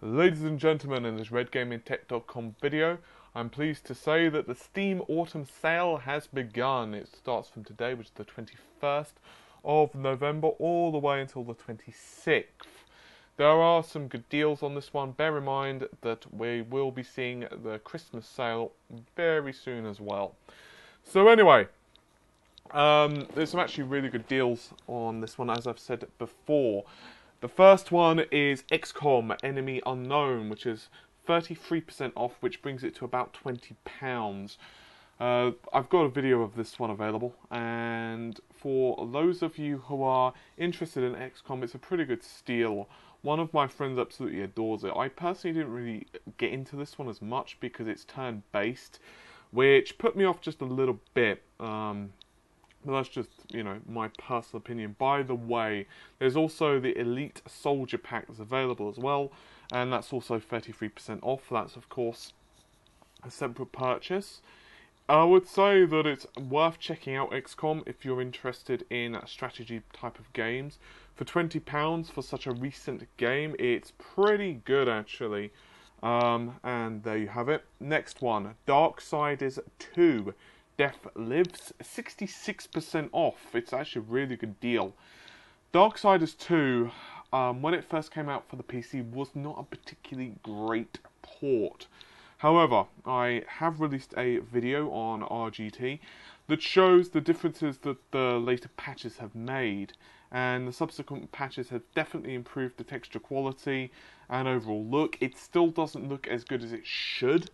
Ladies and gentlemen, in this RedGamingTech.com video, I'm pleased to say that the Steam Autumn Sale has begun. It starts from today, which is the 21st of November, all the way until the 26th. There are some good deals on this one. Bear in mind that we will be seeing the Christmas sale very soon as well. So anyway, there's some actually really good deals on this one, as I've said before. The first one is Xcom Enemy Unknown, which is 33% off, which brings it to about £20. I've got a video of this one available, and for those of you who are interested in XCOM, it's a pretty good steal. One of my friends absolutely adores it. I personally didn't really get into this one as much because it's turn-based, which put me off just a little bit. But that's just, my personal opinion. By the way, there's also the Elite Soldier Pack that's available as well, and that's also 33% off. That's, of course, a separate purchase. I would say that it's worth checking out XCOM if you're interested in strategy type of games. For £20 for such a recent game, it's pretty good, actually. And there you have it. Next one, Darksiders 2. Death Lives, 66% off. It's actually a really good deal. Darksiders 2, when it first came out for the PC, was not a particularly great port. However, I have released a video on RGT that shows the differences that the later patches have made, and the subsequent patches have definitely improved the texture quality and overall look. It still doesn't look as good as it should.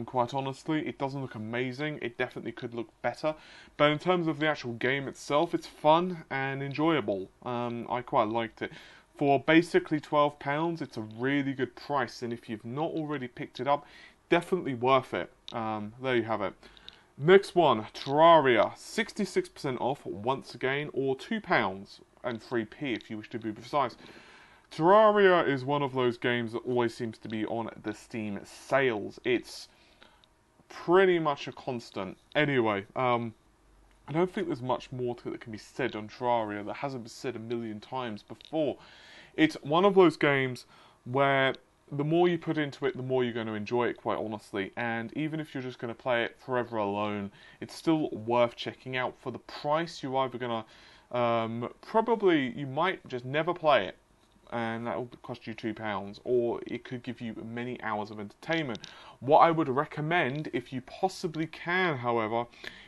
Quite honestly, it doesn't look amazing. It definitely could look better. But in terms of the actual game itself, it's fun and enjoyable. I quite liked it. For basically £12, it's a really good price. And if you've not already picked it up, definitely worth it. There you have it. Next one, Terraria. 66% off once again, or £2 and 3p if you wish to be precise. Terraria is one of those games that always seems to be on the Steam sales. It's pretty much a constant. Anyway, I don't think there's much more to it that can be said on Terraria that hasn't been said a million times before. It's one of those games where the more you put into it, the more you're going to enjoy it, quite honestly. And even if you're just going to play it forever alone, it's still worth checking out. For the price, you're either going to... you might just never play it, and that will cost you £2, or it could give you many hours of entertainment. What I would recommend, if you possibly can, however,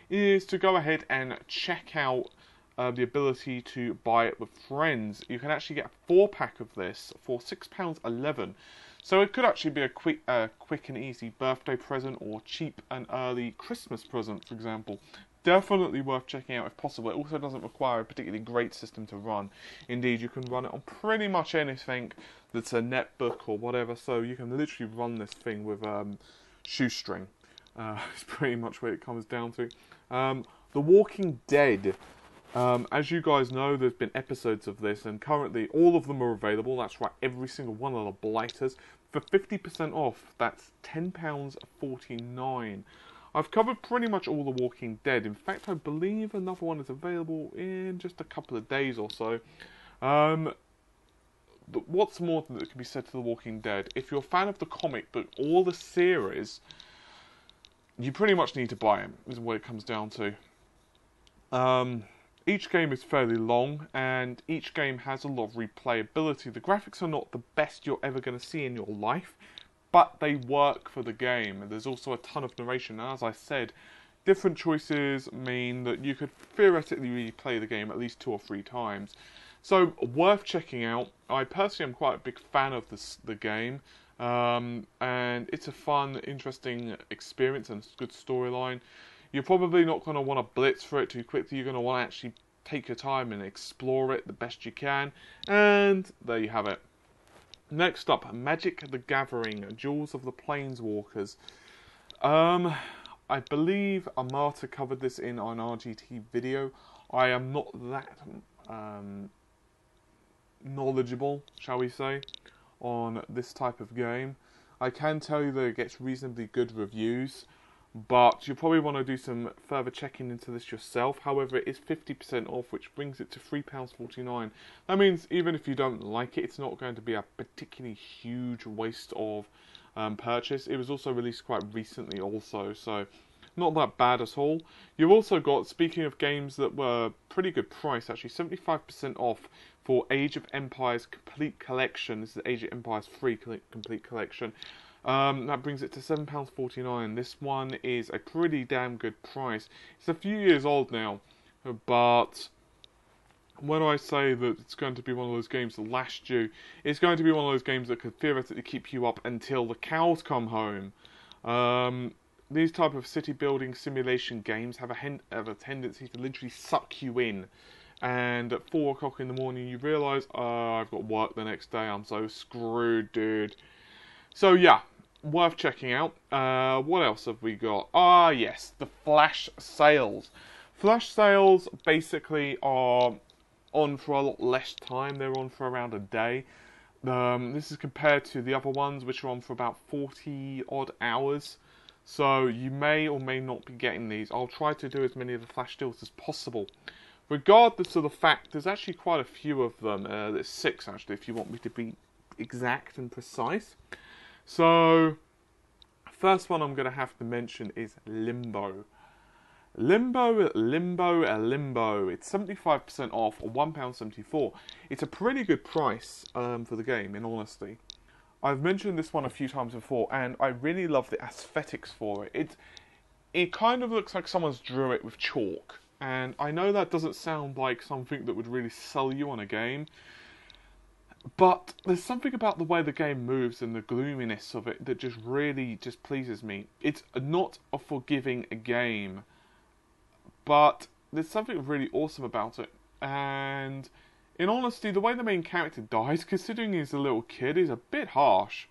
is to go ahead and check out the ability to buy it with friends. You can actually get a 4-pack of this for £6.11. So it could actually be a quick and easy birthday present, or cheap and early Christmas present, for example. Definitely worth checking out if possible. It also doesn't require a particularly great system to run. Indeed, you can run it on pretty much anything that's a netbook or whatever, so you can literally run this thing with shoestring. It's pretty much what it comes down to. The Walking Dead. As you guys know, there's been episodes of this, and currently all of them are available. That's right, every single one of the blighters. For 50% off, that's £10.49. I've covered pretty much all The Walking Dead. In fact, I believe another one is available in just a couple of days or so. But what's more that can be said to The Walking Dead? If you're a fan of the comic book or the series, you pretty much need to buy it, is what it comes down to. Each game is fairly long, and each game has a lot of replayability. The graphics are not the best you're ever going to see in your life, but they work for the game. There's also a ton of narration, and as I said, different choices mean that you could theoretically replay the game at least 2 or 3 times. So, worth checking out. I personally am quite a big fan of the game, and it's a fun, interesting experience and good storyline. You're probably not going to want to blitz for it too quickly. You're going to want to actually take your time and explore it the best you can, and there you have it. Next up, Magic the Gathering, Jewels of the Planeswalkers. I believe Amata covered this in an RGT video. I am not that knowledgeable, shall we say, on this type of game. I can tell you that it gets reasonably good reviews. but you'll probably want to do some further checking into this yourself. However, it is 50% off, which brings it to £3.49. That means even if you don't like it, it's not going to be a particularly huge waste of purchase. It was also released quite recently also, so not that bad at all. You've also got, speaking of games that were pretty good price, actually 75% off for Age of Empires Complete Collection. This is the Age of Empires 3 Complete Collection. That brings it to £7.49. This one is a pretty damn good price. It's a few years old now, but when I say that it's going to be one of those games that last you, it's going to be one of those games that could theoretically keep you up until the cows come home. These type of city building simulation games have a tendency to literally suck you in. And at 4 o'clock in the morning you realise, oh, I've got work the next day, I'm so screwed, dude. So yeah, worth checking out. What else have we got? Ah, yes, the flash sales. Flash sales basically are on for a lot less time. They're on for around a day. This is compared to the other ones, which are on for about 40 odd hours. So you may or may not be getting these. I'll try to do as many of the flash deals as possible. Regardless of the fact, there's actually quite a few of them. There's 6 actually, if you want me to be exact and precise. So, first one I'm going to have to mention is Limbo. Limbo. It's 75% off, or £1.74. It's a pretty good price for the game, in honesty. I've mentioned this one a few times before, and I really love the aesthetics for it. It kind of looks like someone's drew it with chalk. And I know that doesn't sound like something that would really sell you on a game, but there's something about the way the game moves and the gloominess of it that just really pleases me. It's not a forgiving game, but there's something really awesome about it. And in honesty, the way the main character dies, considering he's a little kid, is a bit harsh.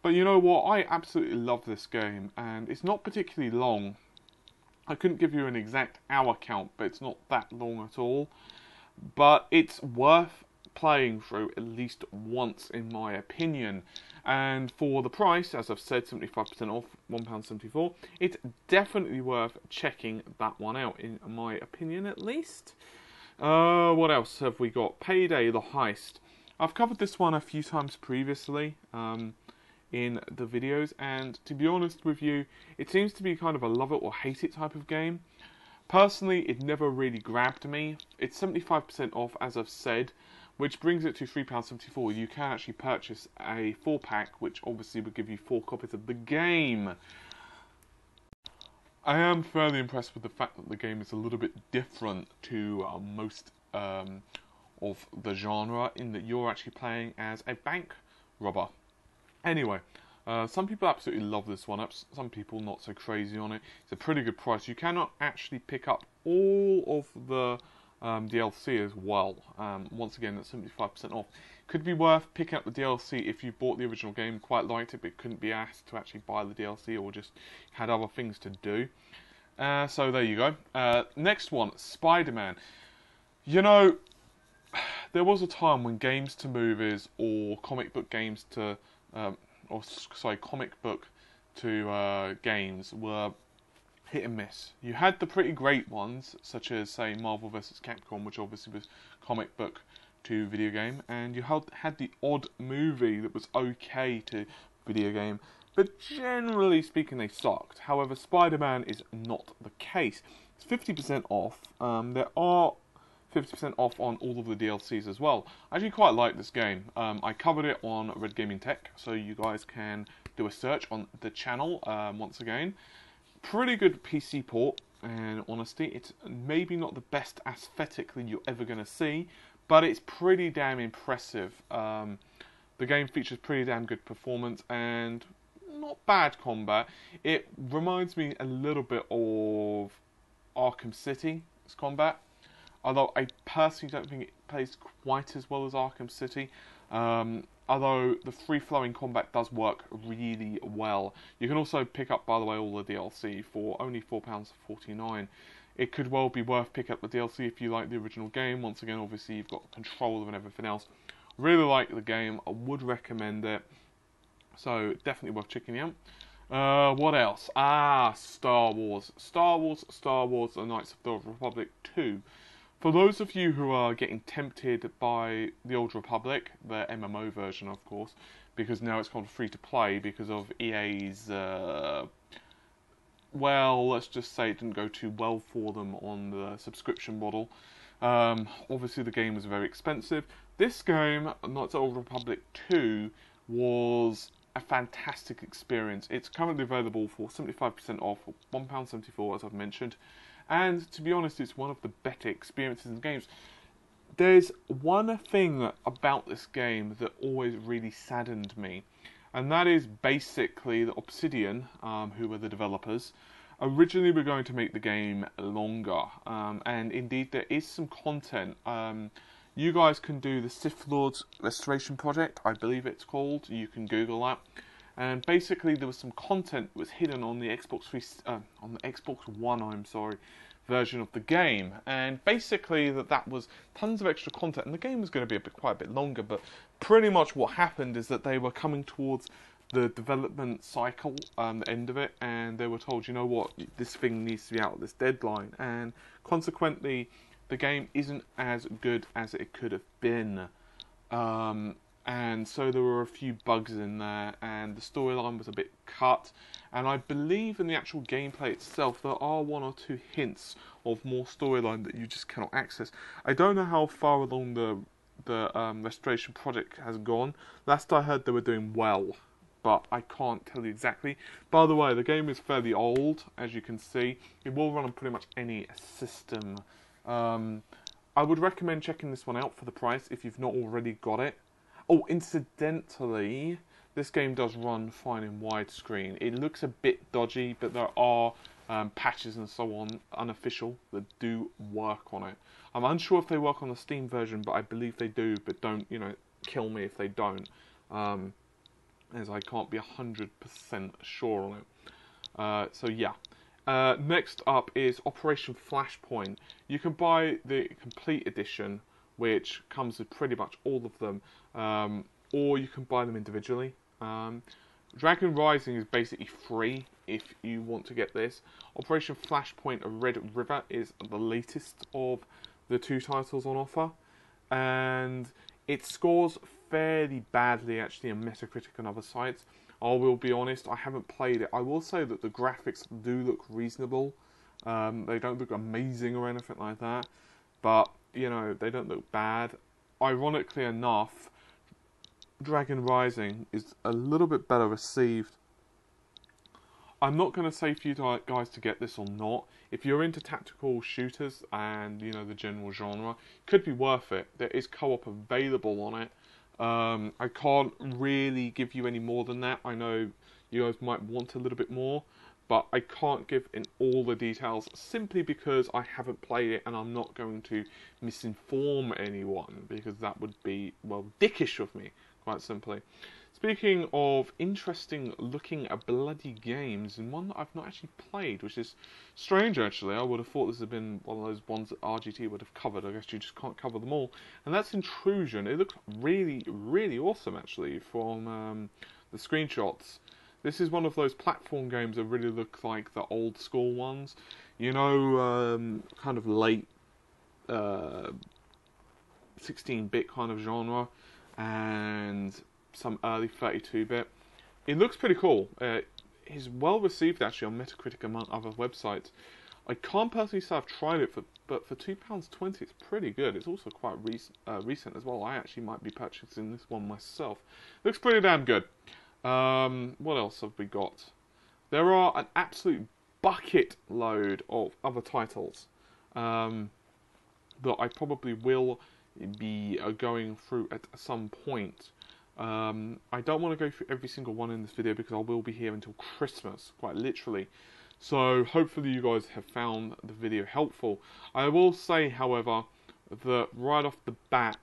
But you know what? I absolutely love this game, and it's not particularly long. I couldn't give you an exact hour count, but it's not that long at all. But it's worth playing through at least once, in my opinion. And for the price, as I've said, 75% off, £1.74, it's definitely worth checking that one out, in my opinion at least. What else have we got? Payday, the Heist. I've covered this one a few times previously in the videos, and to be honest with you, it seems to be kind of a love it or hate it type of game. Personally, it never really grabbed me. It's 75% off, as I've said, which brings it to £3.74. You can actually purchase a 4-pack, which obviously would give you 4 copies of the game. I am fairly impressed with the fact that the game is a little bit different to most of the genre, in that you're actually playing as a bank robber. Anyway, some people absolutely love this one, some people not so crazy on it. It's a pretty good price. You cannot actually pick up all of the DLC as well. Once again, that's 75% off. Could be worth picking up the DLC if you bought the original game, quite liked it, but couldn't be asked to actually buy the DLC, or just had other things to do. So there you go. Next one, Spider-Man. You know, there was a time when games to movies, or comic book games to comic book to games were hit and miss. You had the pretty great ones, such as, say, Marvel vs. Capcom, which obviously was comic book to video game, and you had the odd movie that was okay to video game, but generally speaking they sucked. However, Spider-Man is not the case. It's 50% off. There are 50% off on all of the DLCs as well. I actually quite like this game. I covered it on Red Gaming Tech, so you guys can do a search on the channel once again. Pretty good PC port, and honestly, it's maybe not the best aesthetically you're ever going to see, but it's pretty damn impressive. The game features pretty damn good performance and not bad combat. It reminds me a little bit of Arkham City's combat, although I personally don't think it plays quite as well as Arkham City. Although the free-flowing combat does work really well. You can also pick up, by the way, all the DLC for only £4.49. It could well be worth picking up the DLC if you like the original game. Once again, obviously, you've got control of and everything else. Really like the game. I would recommend it. So, definitely worth checking out. What else? Ah, Star Wars. Star Wars, The Knights of the Old Republic 2. For those of you who are getting tempted by the Old Republic, the MMO version, of course, because now it's called free-to-play because of EA's, well, let's just say it didn't go too well for them on the subscription model. Obviously, the game was very expensive. This game, Knights of the Old Republic 2, was a fantastic experience. It's currently available for 75% off, for £1.74, as I've mentioned. And to be honest, it's one of the better experiences in games. There's one thing about this game that always really saddened me, and that is basically that Obsidian, who were the developers, originally were going to make the game longer. And indeed, there is some content. You guys can do the Sith Lords Restoration Project, I believe it's called. You can Google that. And basically, there was some content that was hidden on the on the Xbox One, version of the game. And basically, that was tons of extra content. And the game was going to be quite a bit longer. But pretty much what happened is that they were coming towards the development cycle, the end of it, and they were told, you know what, this thing needs to be out at this deadline. And consequently, the game isn't as good as it could have been. And so there were a few bugs in there, and the storyline was a bit cut. And I believe in the actual gameplay itself, there are one or two hints of more storyline that you just cannot access. I don't know how far along the restoration project has gone. Last I heard, they were doing well, but I can't tell you exactly. By the way, the game is fairly old, as you can see. It will run on pretty much any system. I would recommend checking this one out for the price if you've not already got it. Oh, incidentally, this game does run fine in widescreen. It looks a bit dodgy, but there are patches and so on, unofficial, that do work on it. I'm unsure if they work on the Steam version, but I believe they do, but don't, kill me if they don't, as I can't be 100% sure on it. So yeah. Next up is Operation Flashpoint. You can buy the complete edition, which comes with pretty much all of them, or you can buy them individually. Dragon Rising is basically free if you want to get this. Operation Flashpoint Red River is the latest of the two titles on offer, and it scores fairly badly actually on Metacritic and other sites. I will be honest, I haven't played it. I will say that the graphics do look reasonable. They don't look amazing or anything like that, but they don't look bad. Ironically enough, Dragon Rising is a little bit better received. I'm not going to say for you guys to get this or not. If you're into tactical shooters and the general genre, it could be worth it. There is co-op available on it. I can't really give you any more than that. I know you guys might want a little bit more, but I can't give in all the details simply because I haven't played it and I'm not going to misinform anyone, because that would be, well, dickish of me, quite simply. Speaking of interesting looking bloody games, and one that I've not actually played, which is strange actually. I would have thought this had been one of those ones that RGT would have covered. I guess you just can't cover them all. And that's Intrusion. It looks really, really awesome actually from the screenshots. This is one of those platform games that really look like the old school ones. Kind of late 16-bit kind of genre, and some early 32-bit. It looks pretty cool. It's well received actually on Metacritic among other websites. I can't personally say I've tried it, but for £2.20 it's pretty good. It's also quite recent as well. I actually might be purchasing this one myself. Looks pretty damn good. What else have we got? There are an absolute bucket load of other titles that I probably will be going through at some point. I don't want to go through every single one in this video because I will be here until Christmas, quite literally. So hopefully you guys have found the video helpful. I will say, however, that right off the bat,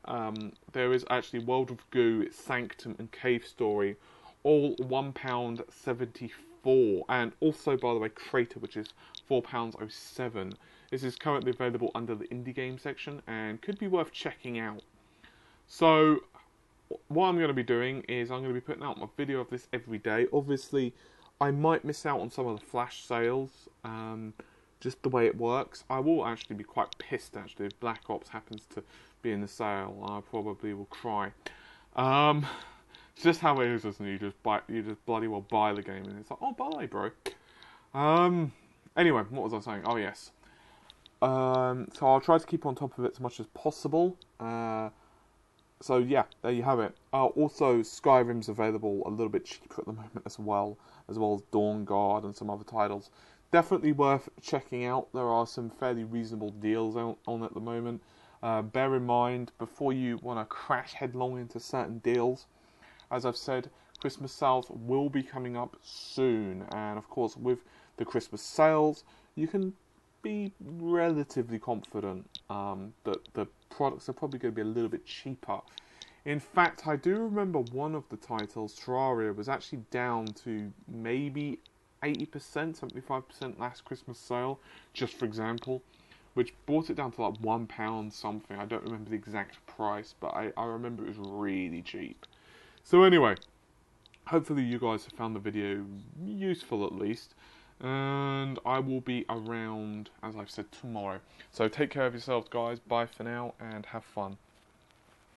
there is actually World of Goo, Sanctum and Cave Story, all £1.74, and also, by the way, Crater, which is £4.07. This is currently available under the indie game section and could be worth checking out. So what I'm going to be doing is I'm going to be putting out my video of this every day. Obviously, I might miss out on some of the flash sales, just the way it works. I will actually be quite pissed, actually, if Black Ops happens to be in the sale. I probably will cry. It's just how it is, isn't it? You just bloody well buy the game, and it's like, oh, buy, bro. Anyway, what was I saying? Oh, yes. So I'll try to keep on top of it as much as possible. So yeah, there you have it. Also, Skyrim's available a little bit cheaper at the moment as well as Dawn Guard and some other titles. Definitely worth checking out. There are some fairly reasonable deals on at the moment. Bear in mind, before you want to crash headlong into certain deals, as I've said, Christmas sales will be coming up soon. And of course, with the Christmas sales, you can be relatively confident that the products are probably going to be a little bit cheaper. In fact, I do remember one of the titles, Terraria, was actually down to maybe 80%, 75% last Christmas sale, just for example, which brought it down to like £1 something. I don't remember the exact price, but I remember it was really cheap. So anyway, hopefully you guys have found the video useful at least. And I will be around, as I've said, tomorrow. So take care of yourselves, guys. Bye for now, and have fun.